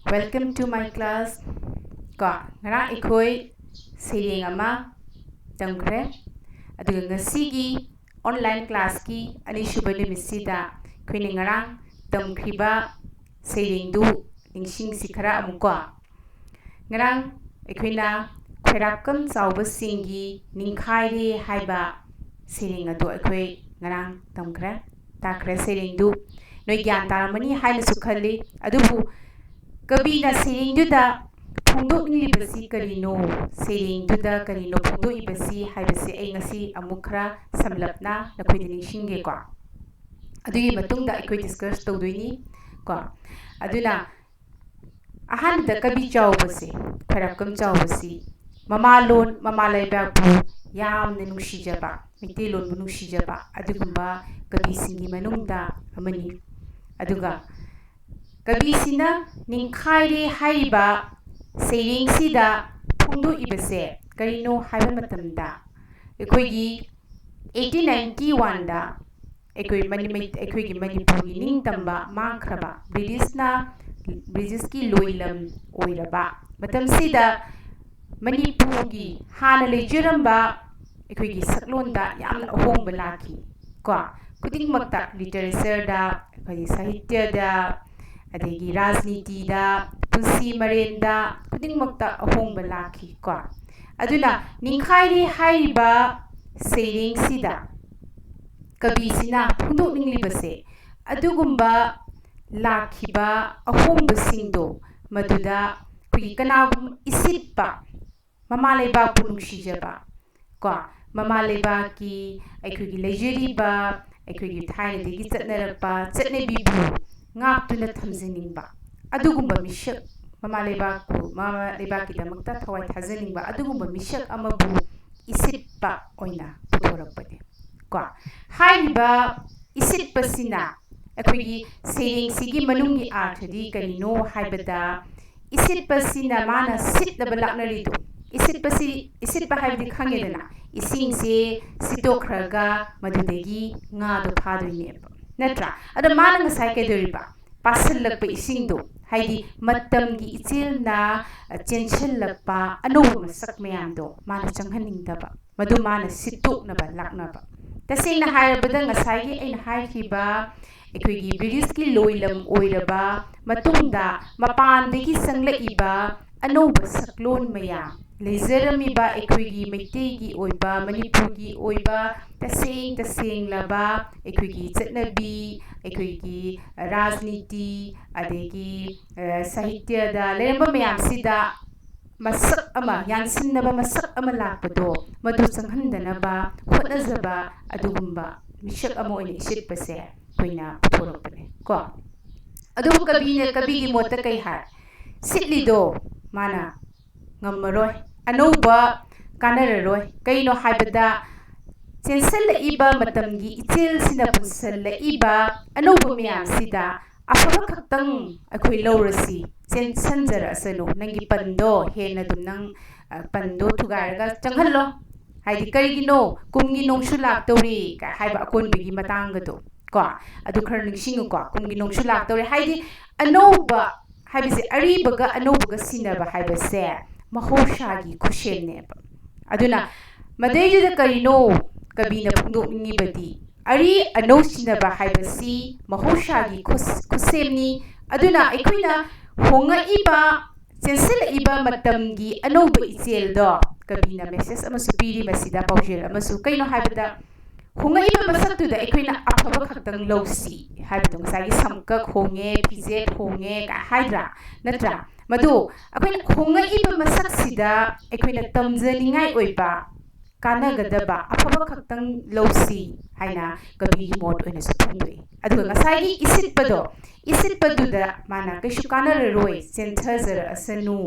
Welcome to my class. Ngara ikoi sireng ama tamkre aduga ngasigi online class ki ani suba nimisida khoi ngarang tamkriba sireng du ningsing sikhara amuko ngarang ikhoina khairakam chawba singi ningkhairi haiba sireng adu ikoi ngarang tamkre takre sireng du noi gyan taramani haina sukhali adubu Kabina sering juda pungdok ni basi karino sering juda karino pungdok ibasi hai basi ay ngasi amukra samlapna na koi dining shinge ko adugi matungda ikoi discuss tawdoini ko aduna ahan da kabi chaw basi kharakam chaw basi mamalon mamalay ba bu yam na nushijaba mitilon nushijaba adugumba kabi singi manungda amani aduga Kabisina ningkhairi haiba sering sida pungdu ibase karino haiba matamda ekoigi 1891 da ekoi manipuri ningtamba mangkraba British ki loilam oiraba matam sida manipuri hana leijiramba ekoigi saklonda yamna ahongba laki ko kudingmakta literature da ekoi sahitya da adegi rajniti da punsi marenda kudingmakta ahongba laki ko aduna ningkhairi haiba sering sida kabisina pungdok ninglibase adugumba lakiba ahongba singdo maduda kugi kanagum isitpa mamalaiba punungshijaba ko mamalaiba ki aikugi leijeriba aikugi thaina degi chatnarapa chatnabibu ngaptuna thamjaningba adugumba mishak mama leibak ki damakta thawai thajaningba adugumba mishak amabu isitpa oina puthorakpane ko haiba isitpa sina akoigi sering sigi manungi arthadi karino haibada isitpa sina mana sitnaba laknarido isitpa haibdi khangedana isingse sitokraga madudegi ngado phadoineba Natra, ada mana ngasai ke deriba pasal lakpa isingdo haidi matamgi ichil na chenchel lakpa anu masak mayamdo mana changhaning daba madu mana situk na ba lakna ba tasing na haibada ngasai gi ain haikiba ekoigi British ki loilam oiraba matungda mapandegi sanglaiba anu saklon mayam Lezeramiba ekoigi meitegi oiba manipurgi oiba tasing laba ekoigi chatnabi ekoigi rajniti adegi sahitya da leramba mayam sida masak ama yansinnaba masak ama lakpado madu changhandanaba hotnajaba adugumba mishak ama oina isitpase koina puthorakpane ko adubu kabigi mota kai har sitlido mana ngamaroi anouba kanararoi kaino haibada chensalla iba matamgi ichil sina punsalla iba anouba miyam sida afaba khaktang akhoi lawrasi sanjara asanu nangi pando hena dum nang pando thugarga changhallo haidi karigino kumgi nongsu laktawri ka haiba akonbigi matangado ko adu khar ningsingu ko kumgi nongsu laktawri haidi anouba haibise aribaga anoubaga sinaba haibase mahosagi khusheneba aduna madayjuda karino kabina pungdok ningibadi ari anou sinaba haibasi mahosagi khusemni aduna aikoina honga iba sensel iba matamgi anouba iceldo kabina message amasu piri masida paujel amasu kaino haibada honga iba masaktuda aikoina afaba khaktang lowsi haibadong sagi samkak honge pije honge ka haidra natra madu akoina khonga iba masak sida akoina tamjaningai oiba kanagadaba afaba khaktang lowsi haina kabigi mod oina suthungdoi aduga ngasai isitpaduda mana kaishu kanararoi senthajara asanu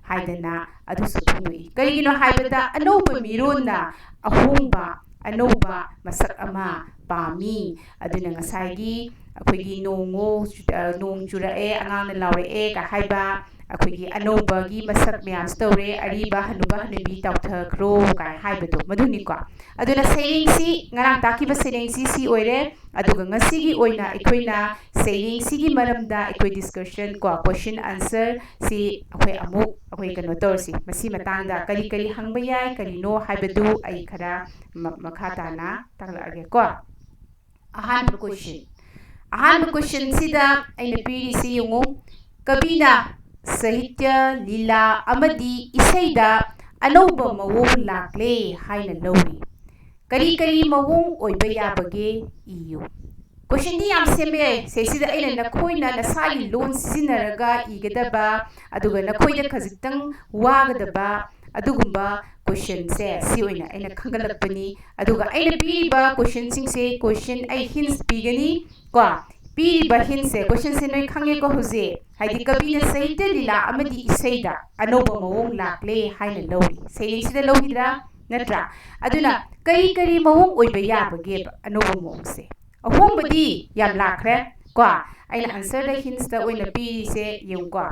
haidana adu suthungdoi kaigino haibada anouba mirona ahongba anouba masak ama pami aduna ngasai ꯑꯩꯈꯣꯏꯒꯤ ꯅꯣꯡ ꯆꯨꯔꯛꯑꯦ ꯑꯉꯥꯡꯅ ꯂꯥꯎꯔꯛꯑꯦ ꯀ ꯍꯥꯏꯕ ꯑꯩꯈꯣꯏꯒꯤ ꯑꯅꯧꯕꯒꯤ ꯃꯁꯛ ꯃꯌꯥꯝꯁꯨ ꯇꯧꯔꯦ ꯑꯔꯤꯕ ꯍꯅꯨꯕ ꯍꯅꯨꯕꯤ ꯇꯥꯎꯊꯈ꯭ꯔꯣ ꯀꯥꯏ ꯍꯥꯏꯕꯗꯣ ꯃꯗꯨꯅꯤꯀꯣ ꯑꯗꯨꯅ ꯁꯩꯔꯦꯡꯁꯤ ꯉꯔꯥꯡ ꯇꯥꯛꯈꯤꯕ ꯁꯩꯔꯦꯡꯁꯤ ꯁꯤ ꯑꯣꯏꯔꯦ ꯑꯗꯨꯒ ꯉꯁꯤꯒꯤ ꯑꯣꯏꯅ ꯑꯩꯈꯣꯏꯅ ꯁꯩꯔꯦꯡꯁꯤꯒꯤ ꯃꯔꯝꯗ ꯑꯩꯈꯣꯏ ꯗꯤꯁꯀꯁꯟ ꯀꯣ ꯀ꯭ꯋꯦꯁꯟ ꯑꯟꯁꯔ ꯁꯤ ꯑꯩꯈꯣꯏ ꯀꯩꯅꯣ ꯇꯧꯔꯁꯤ ꯃꯁꯤ ꯃꯇꯥꯡꯗ ꯀꯔꯤ ꯀꯔꯤ ꯍꯪꯕ ꯌꯥꯏ ꯀꯔꯤꯅꯣ ꯍꯥꯏꯕꯗꯨ ꯑꯩ ꯈꯔ ꯃꯈꯥ ꯇꯥꯅ ꯇꯥꯛꯂꯛꯑꯒꯦ ꯀꯣ ꯑꯍꯥꯟꯕ ꯀ꯭ꯋꯦꯁꯟꯁꯤꯗ ꯑꯩꯅ ꯄꯤꯔꯤꯁꯤ ꯌꯦꯡꯉꯨ ꯀꯕꯤꯅ ꯁꯥꯍꯤꯇ꯭ꯌ ꯂꯤꯂꯥ ꯑꯃꯗꯤ ꯏꯁꯩꯗ ꯑꯅꯧꯕ ꯃꯑꯣꯡ ꯂꯥꯛꯂꯦ ꯍꯥꯏꯅ ꯂꯧꯔꯤ ꯀꯔꯤ ꯃꯑꯣꯡ ꯑꯣꯏꯕ ꯌꯥꯕꯒꯦ ꯏꯌꯨ ꯀ꯭ꯋꯦꯁꯟꯗꯤ ꯌꯥꯝ ꯁꯦꯝꯕ ꯌꯥꯏ ꯁꯤꯗ ꯑꯩꯅ ꯅꯈꯣꯏꯅ ꯅꯁꯥꯒꯤ ꯂꯣꯟ ꯁꯤꯖꯤꯟꯅꯔꯒ ꯏꯒꯗꯕ ꯑꯗꯨꯒ ꯅꯈꯣꯏꯗ ꯈꯖꯤꯛꯇꯪ ꯋꯥꯒꯗꯕ ꯑꯗꯨꯒꯨꯝꯕ ꯀ꯭ꯋꯦꯁꯟꯁꯦ ꯁꯤ ꯑꯣꯏꯅ ꯑꯩꯅ ꯈꯪꯒꯠꯂꯛꯄꯅꯤ ꯑꯗꯨꯒ ꯑꯩꯅ ꯄꯤꯔꯤꯕ ꯀ꯭ꯋꯦꯁꯟꯁꯤꯡꯁꯦ ꯀ꯭ꯋꯦꯁꯟ ꯑꯩ ꯍꯤꯟꯁ ꯄꯤꯒꯅꯤ ꯀꯣ ꯄꯤꯔꯤꯕ ꯍꯤꯟꯁꯁꯦ ꯀ꯭ꯋꯦꯁꯟꯁꯦ ꯅꯣꯏ ꯈꯪꯉꯦꯀꯣ ꯍꯧꯖꯤꯛ ꯍꯥꯏꯗꯤ ꯀꯕꯤꯅ ꯁꯥꯍꯤꯇ꯭ꯌ ꯂꯤꯂꯥ ꯑꯃꯗꯤ ꯏꯁꯩꯗ ꯑꯅꯧꯕ ꯃꯑꯣꯡ ꯂꯥꯛꯂꯦ ꯍꯥꯏꯅ ꯂꯧꯔꯤ ꯁꯩꯔꯦꯡꯁꯤꯗ ꯂꯧꯈꯤꯗ꯭ꯔꯥ ꯅꯠꯇ꯭ꯔꯥ ꯑꯗꯨꯅ ꯀꯔꯤ ꯃꯑꯣꯡ ꯑꯣꯏꯕ ꯌꯥꯕꯒꯦꯕ ꯑꯅꯧꯕ ꯃꯑꯣꯡꯁꯦ ꯑꯍꯣꯡꯕꯗꯤ ꯌꯥꯝ ꯂꯥꯛꯈ꯭ꯔꯦ ꯀꯣ ꯑꯩꯅ ꯑꯟꯁꯔꯗ ꯍꯤꯟꯁꯇ ꯑꯣꯏꯅ ꯄꯤꯔꯤꯁꯦ ꯌꯦꯡꯉꯨꯀꯣ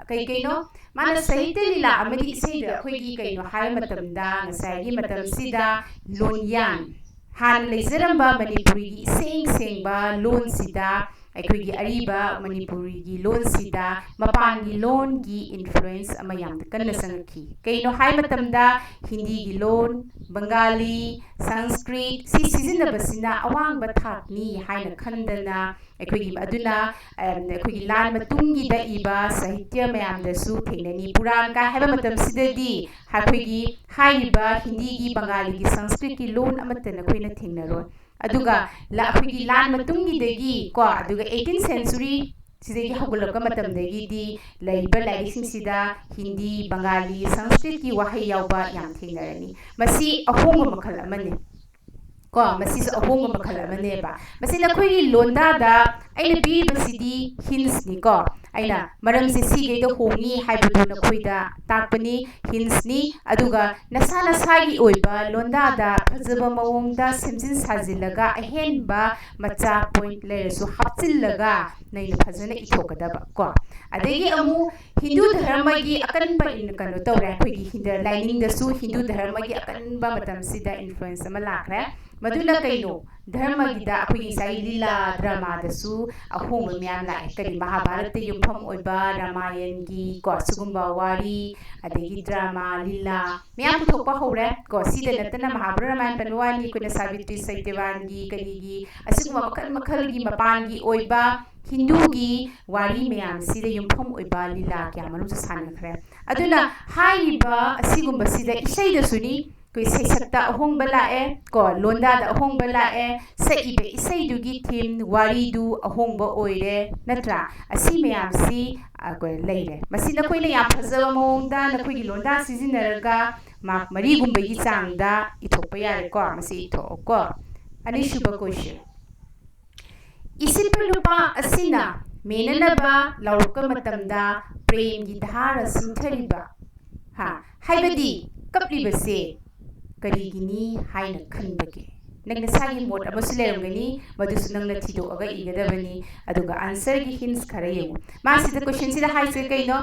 ꯀꯩꯅꯣ ꯃꯥꯅ ꯁꯥꯍꯤꯇ꯭ꯌ ꯂꯤꯂꯥ ꯑꯃꯗꯤ ꯏꯁꯩꯗ ꯑꯩꯈꯣꯏꯒꯤ ꯀꯩꯅꯣ ꯍꯥꯏꯕ ꯃꯇꯝꯗ ꯉꯁꯥꯏꯒꯤ ꯃꯇꯝꯁꯤꯗ ꯂꯣꯟꯌꯥꯟ ꯍꯥꯟꯅ ꯂꯩꯖꯔꯝꯕ ꯃꯅꯤꯄꯨꯔꯤꯒꯤ ꯏꯁꯦꯡ ꯁꯦꯡꯕ ꯂꯣꯟꯁꯤꯗ ꯑꯩꯈꯣꯏꯒꯤ ꯑꯔꯤꯕ ꯃꯅꯤꯄꯨꯔꯤꯒꯤ ꯂꯣꯟꯁꯤꯗ ꯃꯄꯥꯟꯒꯤ ꯂꯣꯟꯒꯤ ꯏꯟꯐ꯭ꯂꯨꯌꯦꯟꯁ ꯑꯃ ꯌꯥꯝꯅ ꯀꯟꯅ ꯆꯪꯉꯛꯈꯤ ꯀꯩꯅꯣ ꯍꯥꯏꯕ ꯃꯇꯝꯗ ꯍꯤꯟꯗꯤꯒꯤ ꯂꯣꯟ ꯕꯪꯒꯥꯂꯤ ꯁꯪꯁꯀ꯭ꯔꯤꯠ ꯁꯤ ꯁꯤꯖꯤꯟꯅꯕꯁꯤꯅ ꯑꯋꯥꯡꯕ ꯊꯥꯛꯅꯤ ꯍꯥꯏꯅ ꯈꯟꯗꯅ ꯑꯗꯨꯅ ꯑꯩꯈꯣꯏꯒꯤ ꯂꯥꯟ ꯃꯇꯨꯡꯒꯤꯗ ꯏꯕ ꯁꯥꯍꯤꯇ꯭ꯌ ꯃꯌꯥꯝꯗꯁꯨ ꯊꯦꯡꯅꯅꯤ ꯄꯨꯔꯥꯟ ꯀꯥꯏ ꯍꯥꯏꯕ ꯃꯇꯝꯁꯤꯗꯗꯤ ꯑꯩꯈꯣꯏꯒꯤ ꯍꯥꯏꯔꯤꯕ ꯍꯤꯟꯗꯤꯒꯤ ꯕꯪꯒꯥꯂꯤꯒꯤ ꯁꯪꯁꯀ꯭ꯔꯤꯠꯀꯤ ꯂꯣꯟ ꯑꯃꯠꯇ ꯑꯩꯈꯣꯏꯅ ꯊꯦꯡꯅꯔꯣꯏ ꯑꯗꯨꯒ ꯑꯩꯈꯣꯏꯒꯤ ꯂꯥꯟ ꯃꯇꯨꯡꯒꯤꯗꯒꯤ ꯀꯣ ꯑꯗꯨꯒ 18th century ꯁꯤꯗꯒꯤ ꯍꯧꯒꯠꯂꯛꯄ ꯃꯇꯝꯗꯒꯤꯗꯤ ꯂꯩꯔꯤꯕ ꯂꯥꯏꯔꯤꯛꯁꯤꯡꯁꯤꯗ ꯍꯤꯟꯗꯤ ꯕꯪꯒꯥꯂꯤ ꯁꯪꯁꯀ꯭ꯔꯤꯠꯀꯤ ꯋꯥꯍꯩ ꯌꯥꯎꯕ ꯌꯥꯝ ꯊꯦꯡꯅꯔꯅꯤ ꯃꯁꯤ ꯑꯍꯣꯡꯕ ꯃꯈꯜ ꯑꯃꯅꯤ ꯀꯣ ꯃꯁꯤꯁꯨ ꯑꯍꯣꯡꯕ ꯃꯈꯜ ꯑꯃꯅꯦꯕ ꯃꯁꯤ ꯅꯈꯣꯏꯒꯤ ꯂꯣꯟꯗꯥꯗ ꯑꯩꯅ ꯄꯤꯔꯤꯕꯁꯤꯗꯤ ꯍꯤꯟꯁꯅꯤꯀꯣ ꯑꯩꯅ ꯃꯔꯝꯁꯤ ꯁꯤꯈꯩꯗ ꯍꯣꯡꯉꯤ ꯍꯥꯏꯕꯗꯨ ꯅꯈꯣꯏꯗ ꯇꯥꯛꯄꯅꯤ ꯍꯤꯟꯁꯅꯤ ꯑꯗꯨꯒ ꯅꯁꯥꯒꯤ ꯑꯣꯏꯕ ꯂꯣꯟꯗꯥꯗ ꯐꯖꯕ ꯃꯑꯣꯡꯗ ꯁꯦꯝꯖꯤꯟ ꯁꯥꯖꯤꯜꯂꯒ ꯑꯍꯦꯟꯕ ꯃꯆꯥ ꯄꯣꯏꯟꯠ ꯂꯩꯔꯁꯨ ꯍꯥꯞꯆꯤꯜꯂꯒ ꯅꯩꯅ ꯐꯖꯅ ꯏꯊꯣꯛꯀꯗꯕ ꯀꯣ ꯑꯗꯒꯤ ꯑꯃꯨꯛ ꯍꯤꯟꯗꯨ ꯙꯔꯃꯒꯤ ꯑꯀꯟꯕ ꯀꯩꯅꯣ ꯇꯧꯔꯦ ꯑꯩꯈꯣꯏꯒꯤ ꯂꯥꯏꯅꯤꯡꯗꯁꯨ ꯍꯤꯟꯗꯨ ꯙꯔꯃꯒꯤ ꯑꯀꯟꯕ ꯃꯇꯝꯁꯤꯗ ꯏꯟꯐ꯭ꯂꯨꯌꯦꯟꯁ ꯑꯃ ꯂꯥꯛꯈ꯭ꯔꯦ ꯃꯗꯨꯅ ꯀꯩꯅꯣ ꯙꯔꯃꯒꯤꯗ ꯑꯩꯈꯣꯏꯒꯤ ꯉꯁꯥꯏ ꯂꯤꯂꯥ ꯗ꯭ꯔꯃꯥꯗꯁꯨ ꯑꯍꯣꯡꯕ ꯃꯌꯥꯝ ꯂꯥꯛꯑꯦ ꯀꯔꯤ ꯃꯍꯥꯚꯥꯔꯠꯇ ꯌꯨꯝꯐꯝ ꯑꯣꯏꯕ ꯔꯥꯃꯥꯌꯟꯒꯤ ꯀꯣ ꯁꯤꯒꯨꯝꯕ ꯋꯥꯔꯤ ꯑꯗꯒꯤ ꯗ꯭ꯔꯃꯥ ꯂꯤꯂꯥ ꯃꯌꯥꯝ ꯄꯨꯊꯣꯛꯄ ꯍꯧꯔꯦ ꯀꯣ ꯁꯤꯗ ꯅꯠꯇꯅ ꯃꯍꯥꯚꯥꯔꯠ ꯔꯥꯃꯥꯌꯟ ꯄꯟꯕ ꯋꯥꯅꯤ ꯑꯩꯈꯣꯏꯅ ꯁꯥꯕꯤꯇ꯭ꯔꯤ ꯁꯩꯇ꯭ꯌꯚꯥꯟꯒꯤ ꯀꯔꯤꯒꯤ ꯑꯁꯤꯒꯨꯝꯕ ꯃꯈꯜꯒꯤ ꯃꯄꯥꯟꯒꯤ ꯑꯣꯏꯕ ꯍꯤꯟꯗꯨꯒꯤ ꯋꯥꯔꯤ ꯃꯌꯥꯝꯁꯤꯗ ꯌꯨꯝꯐꯝ ꯑꯣꯏꯕ ꯂꯤꯂꯥ ꯀꯌꯥ ꯃꯔꯨꯝꯁꯨ ꯁꯥꯟꯅꯈ꯭ꯔꯦ ꯑꯗꯨꯅ ꯍꯥꯏꯔꯤꯕ ꯑꯁꯤꯒꯨꯝꯕꯁꯤꯗ ꯏꯁꯩꯗꯁꯨꯅꯤ ꯑꯩꯈꯣꯏ ꯁꯩꯁꯛꯇ ꯑꯍꯣꯡꯕ ꯂꯥꯛꯑꯦ ꯀꯣ ꯂꯣꯟꯗꯥꯗ ꯑꯍꯣꯡꯕ ꯂꯥꯛꯑꯦ ꯁꯛꯏꯕ ꯏꯁꯩꯗꯨꯒꯤ ꯊꯤꯝ ꯋꯥꯔꯤꯗු ꯑꯍꯣꯡꯕ ꯑꯣꯏꯔꯦ ꯅꯠꯇ꯭ꯔꯥ ꯑꯁꯤ ꯃꯌꯥꯝꯁꯤ ꯂꯩꯔꯦ ꯃꯁꯤ ꯅꯈꯣꯏꯅ ꯌꯥꯝ ꯐꯖꯕ ꯃꯑꯣꯡꯗ ꯅꯈꯣꯏꯒꯤ ꯂꯣꯟꯗꯥ ꯁꯤꯖꯤꯟꯅꯔꯒ ꯃꯥꯔꯛ 4ꯒꯨꯝꯕꯒꯤ ꯆꯥꯡꯗ ꯏꯊꯣꯛꯄ ꯌꯥꯔꯦꯀꯣ ꯃꯁꯤ ꯏꯊꯣꯛꯑꯣꯀꯣ ꯑꯅꯤꯁꯨꯕ ꯀ꯭ꯋꯦꯁꯟ ꯏꯁꯤꯠꯄ ꯅꯨꯄꯥ ꯑꯁꯤꯅ ꯃꯦꯅꯅꯕ ꯂꯥꯎꯔꯛꯄ ꯃꯇꯝꯗ ꯄ꯭ꯔꯦꯝꯒꯤ ꯙꯥꯔ ꯁꯤꯟꯊꯔꯤꯕ ꯍꯥꯏꯕꯗꯤ ꯀꯞꯂꯤꯕꯁꯦ ꯀꯔꯤꯒꯤꯅꯤ ꯍꯥꯏꯅ ꯈꯟꯕꯒꯦ ꯅꯪ ꯅꯁꯥꯒꯤ ꯃꯣꯠ ꯑꯃꯁꯨ ꯂꯩꯔꯝꯒꯅꯤ ꯃꯗꯨꯁꯨ ꯅꯪꯅ ꯊꯤꯗꯣꯛꯑꯒ ꯏꯒꯗꯕꯅꯤ ꯑꯗꯨꯒ ꯑꯟꯁꯔꯒꯤ ꯍꯤꯟꯁ ꯈꯔ ꯌꯦꯡꯉꯨ ꯃꯥꯁꯤꯗ ꯀ꯭ꯋꯦꯁꯟꯁꯤꯗ ꯍꯥꯏꯁꯦ ꯀꯩꯅꯣ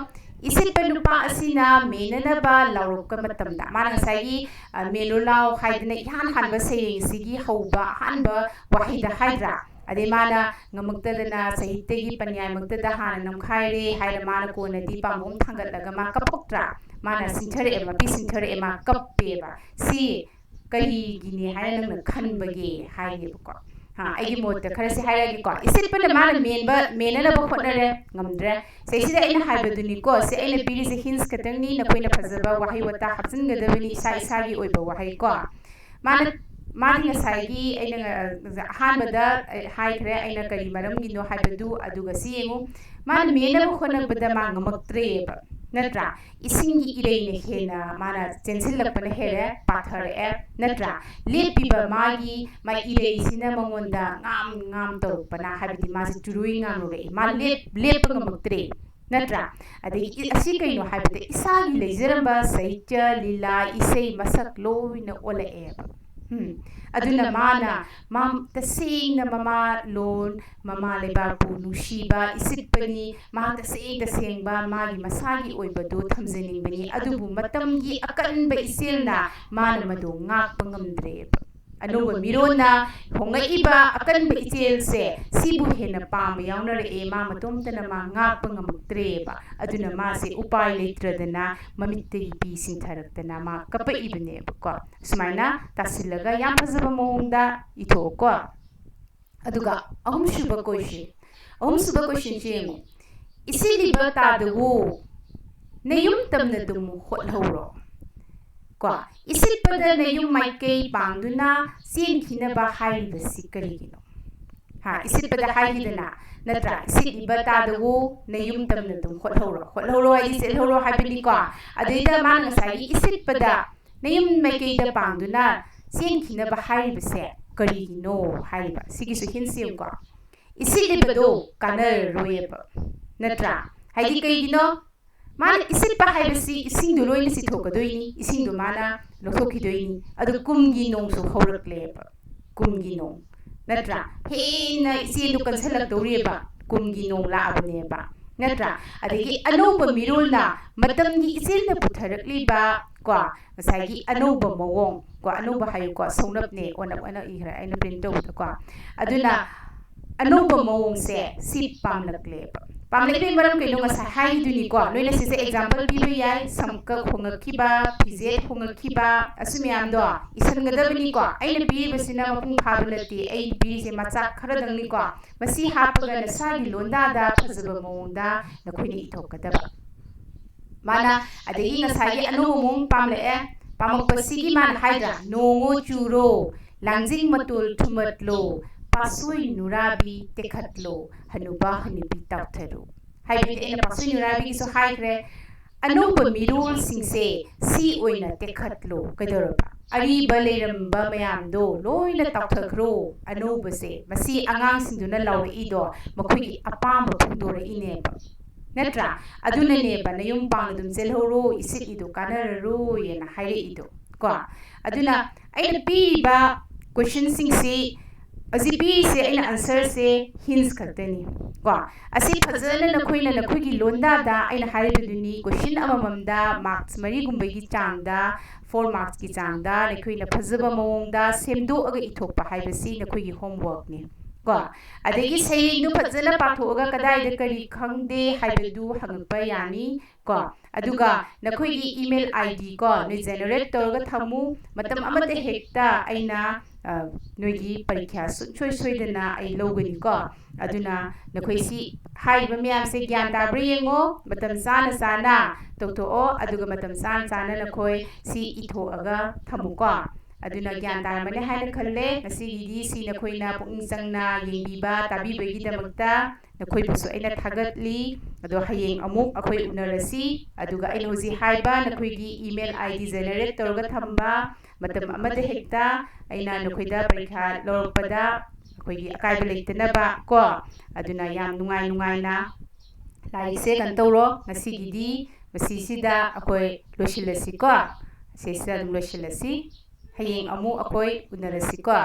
ꯏꯁꯤꯠꯄ ꯅꯨꯄꯥ ꯑꯁꯤꯅ ꯃꯦꯅꯅꯕ ꯂꯥꯎꯔꯛꯄ ꯃꯇꯝꯗ ꯃꯥꯅ ꯉꯁꯥꯏꯒꯤ ꯃꯦꯂꯣ ꯂꯥꯎ ꯍꯥꯏꯗꯅ ꯏꯍꯥꯟ ꯍꯥꯟꯕ ꯁꯩꯔꯦꯡꯁꯤꯒꯤ ꯍꯧꯕ ꯑꯍꯥꯟꯕ ꯋꯥꯍꯩꯗ ꯍꯥꯏꯗ꯭ꯔꯥ ꯑꯗꯩ ꯃꯥꯅ ꯉꯝꯃꯛꯇꯗꯅ ꯁꯥꯍꯤꯇ꯭ꯌꯒꯤ ꯄꯟꯌꯥꯏꯃꯛꯇꯗ ꯍꯥꯟꯅ ꯅꯝꯈꯥꯏꯔꯦ ꯍꯥꯏꯔ ꯃꯥꯅ ꯀꯣꯟꯅꯗꯤ ꯄꯥꯝꯕꯣꯝ ꯊꯥꯡꯒꯠꯂꯒ ꯃꯥ ꯀꯞꯄꯛꯇ꯭ꯔꯥ ꯃꯥꯅ ꯁꯤꯡꯊꯔꯛꯑꯦ ꯃꯄꯤ ꯁꯤꯡꯊꯔꯛꯑꯦ ꯃꯥ ꯀꯞꯄꯦꯕ ꯁꯤ ꯀꯔꯤꯒꯤꯅꯤ ꯍꯥꯏꯅ ꯅꯪꯅ ꯈꯟꯕꯒꯦ ꯍꯥꯏꯒꯦꯕꯀꯣ ꯑꯩꯒꯤ ꯃꯣꯠꯇ ꯈꯔꯁꯤ ꯍꯥꯏꯔꯛꯑꯒꯦꯀꯣ ꯏꯁꯤꯠꯄꯅ ꯃꯥꯅ ꯃꯦꯅꯅꯕ ꯍꯣꯠꯅꯔꯦ ꯉꯝꯗ꯭ꯔꯦ ꯁꯤꯗ ꯑꯩꯅ ꯍꯥꯏꯕꯗꯨꯅꯤꯀꯣ ꯁꯤ ꯑꯩꯅ ꯄꯤꯔꯤꯁꯦ ꯍꯤꯟꯁ ꯈꯛꯇꯪꯅꯤ ꯅꯈꯣꯏꯅ ꯐꯖꯕ ꯋꯥꯍꯩ ꯋꯥꯇꯥ ꯍꯥꯞꯆꯤꯟꯒꯗꯕꯅꯤ ꯏꯁꯥꯒꯤ ꯑꯣꯏꯕ ꯋꯥꯍꯩ ꯀꯣ ꯃꯥꯗꯤ ꯉꯁꯥꯏꯒꯤ ꯑꯩꯅ ꯑꯍꯥꯟꯕꯗ ꯍꯥꯏꯈ꯭ꯔꯦ ꯑꯩꯅ ꯀꯔꯤ ꯃꯔꯝꯒꯤꯅꯣ ꯍꯥꯏꯕꯗꯨ ꯑꯗꯨꯒ ꯁꯤ ꯌꯦꯡꯉꯨ ꯃꯥꯅ ꯃꯦꯅꯕ ꯍꯣꯠꯅꯕꯗ ꯃꯥ ꯉꯝꯃꯛꯇ꯭ꯔꯦꯕ ꯅꯠꯇ꯭ꯔꯥ ꯏꯁꯤꯡꯒꯤ ꯏꯔꯩꯅ ꯍꯦꯟꯅ ꯃꯥꯅ ꯆꯦꯟꯁꯤꯜꯂꯛꯄꯅ ꯍꯦꯜꯂꯦ ꯄꯥꯊꯔꯛꯑꯦ ꯅꯠꯇ꯭रा ꯂꯦꯞꯄꯤꯕ ꯃꯥꯒꯤ ꯏꯔꯩꯁꯤꯅ ꯃꯉꯣꯟꯗ ꯉꯥꯝ ꯇꯧꯔꯛꯄꯅ ꯍꯥꯏꯕꯗꯤ ꯃꯥꯁꯤ ꯆꯨꯔꯨꯏ ꯉꯥꯝꯂꯛꯑꯦ ꯃꯥ ꯂꯦꯞꯄ ꯉꯝꯃꯛꯇ꯭ꯔꯦ ꯅꯠꯇ꯭ꯔꯥ ꯑꯗꯒꯤ ꯑꯁꯤ ꯀꯩꯅꯣ ꯍꯥꯏꯕꯗ ꯏꯁꯥꯒꯤ ꯂꯩꯖꯔꯝꯕ ꯁꯥꯍꯤꯇ꯭ꯌ ꯂꯤꯂꯥ ꯏꯁꯩ ꯃꯁꯛ ꯂꯣꯏꯅ ꯑꯣꯜꯂꯛꯑꯦꯕ aduna mana tasing na mama lon mama lebapu nusiba isipani ma tasing ba magi masagi oibado thamjening bani adubu matamgi akanba isilna mana madu ngak pangamdre anuba mirona hongaiba akanba ichelse sibu hena pam yauna re ma matomtana ma ngak pangamdre ba aduna ma se upai letradana mamitte bi sintharakdana ma kapa ibne ko sumaina tasilaga yam fazaba mongda ito ko aduga ahum suba question chemu isiliba tadawu nayum tamna dum hotlhoro ko isilpada nayum maikei pangduna sin khinaba haibasi karigino ha isilpada haidana natra isiliba tadawu nayum tamna dum hotlhoro ai isilhoro haibini ko aduida man ngasai isilpada nayum maikei da pangduna sin khinaba haibase karigino haiba sigisu hinsium ko isilibado kanar royeba natra haidi karigino mana isilpa haibasi isingdu loina sithokadoini isingdu mana lokhokidoini adu kumgi nongsu hauraklepa kumgi nong natra hena isilu kansalak dorieba kumgi nong laabneba natra adagi anoba mirulna matamgi isilna putharakliba kwa ngasagi anoba mawong kwa anoba hayu kwa sonapne ona ihra aina print out kwa aduna anoba mawong se si pamlakleba pamlekbe maram kaino ngasa haiduni ko loina sise example piba yai samka khongakiba pizet khongakiba asumyam do isangadabni ko aina pibasina mapung phabalati ai bise macha kharadangni ko masi hapaga na sagi londa da phazaba mawongda nakhoi ithokadaba mana adagi ngasagi anumong pamakpasigi man haidra nongo churo langjing matul thumatlo pasui nurabi tekhatlo hanuba hanubi tawtharu haibi ena pasui nurabi so haikre anuba mirul singse si oina tekhatlo kaidoraba ari baleramba mayamdo loina tawthakro anuba se masi angang singduna lawri do makhoi apamba phundora ineba natra aduna neba nayum pangdum selhoro isit ido kanararo yena haire ido ko aduna aina piba question singse azipi se aina answer se hints khatani ko asi phajana nakhoigi londa da aina haibaduni question amamamda marks mari gumbagi changda 4 marks ki changda nakhoina phajaba mawongda semdo aga ithokpa haibasi nakhoigi homework ni ko adagi saying du phajana pathoga kadai da kari khangde haibadu hangpa yani ko aduga nakhoigi email id ko ne generate torga thamu matam amate hekta aina noigi parikya soidana ai logani ko aduna nakhoisi haiba myam se gyan tabri yengo matam sana tokto aduga matam sana nakhoi si itho aga thamu ko aduna gyan tarmane haina khalle ngasigi si nakhoina pung sangna yengbiba tabibagi damakta nakhoi busu aina thagatli ado hayeng amuk akhoi unarasi aduga aina hoji haiba nakhoigi email id generate torga thamba matam amade hekta aina nakhoida parikha lorpada akhoigi akaiba leitanaba ko aduna yam nungai na laise kan tawro ngasigidi masisida akhoi losilasi ko sesa losilasi hayeng amu akhoi unarasi ko